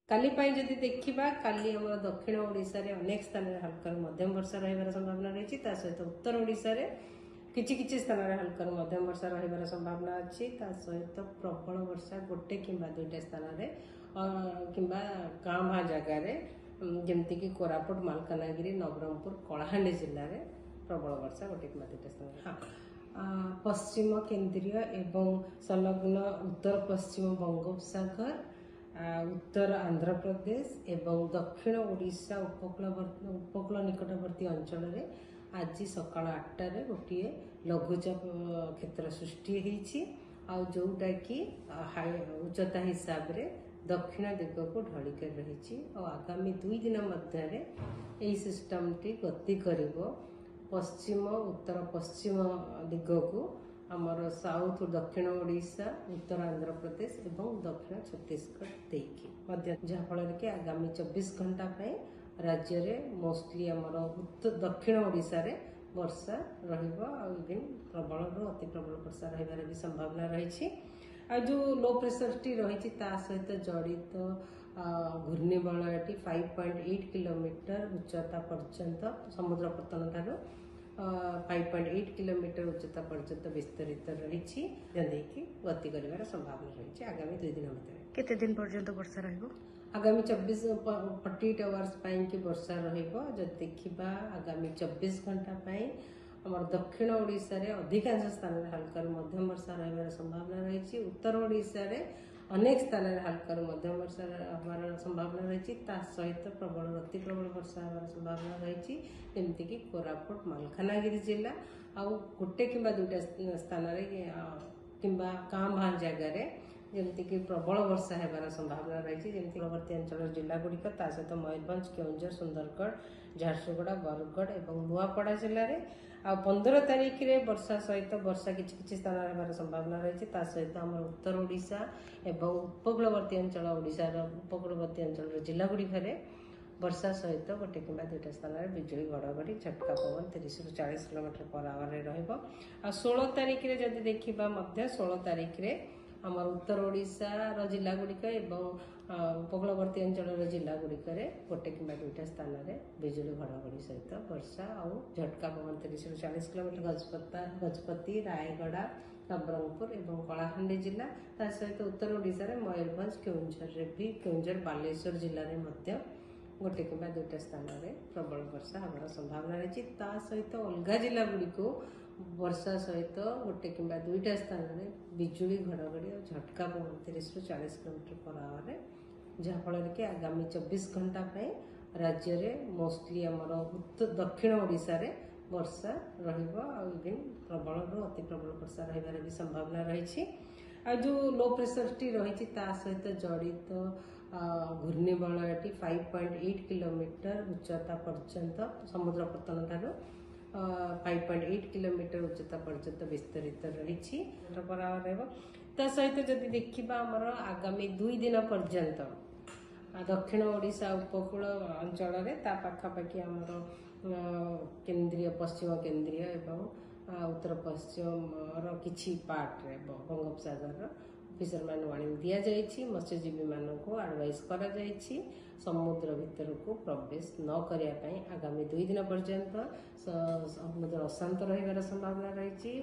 काली जदि देखा काली आम दक्षिण ओडिशा रे अनेक स्थान में हल्का मध्यम वर्षा रही संभावना रही सहित उत्तर ओडिशा रे किछि स्थान में हल्का मध्यम वर्षा रही संभावना अच्छी सहित प्रबल वर्षा गोटे किंबा दुईटा स्थान में किंबा गाँ भा जगार जमीक कोरापुट मालकानगिरी नवरंगपुर कलाहांडी जिले में प्रबल वर्षा गोटे किंबा दुईटा स्थान। हाँ, पश्चिम केन्द्रीय एवं संलग्न उत्तर पश्चिम बंगोपसागर उत्तर आंध्र प्रदेश एवं दक्षिण ओडिशा उपकूल निकटवर्ती अंचल में आज सकाल 8टार गोटे लघुचाप क्षेत्र सृष्टि होटा कि उच्चता हिसाब से दक्षिण दिग को ढलिक रही आगामी 2 दिन मध्य सिस्टम टी गति कर पश्चिम उत्तर पश्चिम दिग को आमर साउथ दक्षिण ओडिशा उत्तर आंध्र प्रदेश एवं दक्षिण छत्तीसगढ़ देखिए जहाँफल कि आगामी 24 घंटा राज्य में मोस्टली आमर दक्षिण ओडिशा रे वर्षा रही प्रबल अति प्रबल वर्षा रही भी संभावना रही जो लो प्रेशर टी रही सहित जड़ित घूर्णिबलयटी 5.8 किलोमीटर उच्चता पर्यंत समुद्र पतन ठार 5.8 किलोमीटर उच्चता पर्यंत विस्तरित रही गति कर संभावना रही आगामी 2 दिन मध्य। केते दिन पर्यंत वर्षा रहिबो? आगामी 48 आवर्स की वर्षा रही देखा आगामी 24 घंटा आमर दक्षिण ओडिशा रे अधिकांश स्थान में हल्का मध्यम वर्षा रही संभावना रही उत्तर ओडिशा रे अनेक स्थान में हल्का मध्यम वर्षा हमार संभावना रही सहित प्रबल अति प्रबल वर्षा हमार संभावना रही जमीक कोरापुट मालकानगिरी जिला आउ गोटे किंबा दुईटा स्थान किंबा गाँ भा जगार जमीक प्रबल वर्षा होबार संभावना रही जमी पूर्ववर्ती अंचल जिला गुड़िक सहित मयूरभंज केउंझर सुंदरगढ़ झारसुगुड़ा बरगढ़ और नुआपड़ा जिले में आ 15 तारीख रे वर्षा सहित वर्षा किछि स्थान होबार संभावना रही सहित आम उत्तर ओडिशा एवं उपकूलवर्ती अंचल ओडिशार उपकूलवर्ती अंचल जिला गुड़िक वर्षा सहित गोटे किंबा दुईटा स्थान में बिजुली घड़घड़ी झटका पवन 30 ରୁ 40 किलोमीटर/आवर आ 16 तारीख रे जदि देखिबा 16 तारीख रे आमर उत्तर ओडिशा जिला गुड़िक उपकूलवर्ती अंचल जिला गुड़िक गोटे किंबा दुईटा स्थान में बिजुली घड़घड़ी सहित वर्षा और झटका पवन 30 ରୁ 40 किलोमीटर गजपति रायगड़ा नवरंगपुर और कलाहांडी जिला सहित उत्तर ओडिशा रे मयूरभंज केउंझर बालेश्वर जिले में गोटे किंबा दुईटा स्थान में प्रबल वर्षा हमार संभावना रही सहित अलग जिला गुड़िक वर्षा सहित गोटे किंबा दुईटा स्थान में बिजुली घड़घड़ी और झटका पवन 30 ରୁ 40 किलोमीटर/आवर जहाँफल कि आगामी 24 घंटा राज्य में मोस्टली आमर दक्षिण ओडिशा रे वर्षा रही प्रबल अति प्रबल वर्षा रही भी संभावना रही जो लो प्रेशर टी रही सहित जड़ित घूर्णिबलयटी 5.8 किलोमीटर उच्चता पर्यंत समुद्र पतन ठार 5.8 किलोमीटर उच्चता पर्यंत विस्तरित रही सहित जदि देखा आमर आगामी 2 दिन पर्यंत दक्षिण ओडिशा उपकूल अंचल में पाखापाखि आमर केन्द्रीय पश्चिम केन्द्रीय एवं उत्तर पश्चिम किछि पार्ट रे बंगोपसागर फिशरमैन वार्निंग दिया जाइछि मत्स्यजीवी मानक एडवाइस करा जाइछि समुद्र भीतर को प्रवेश न करिया पई आगामी 2 दिन पर्यंत समुद्र अशांत रहिबार संभावना रही।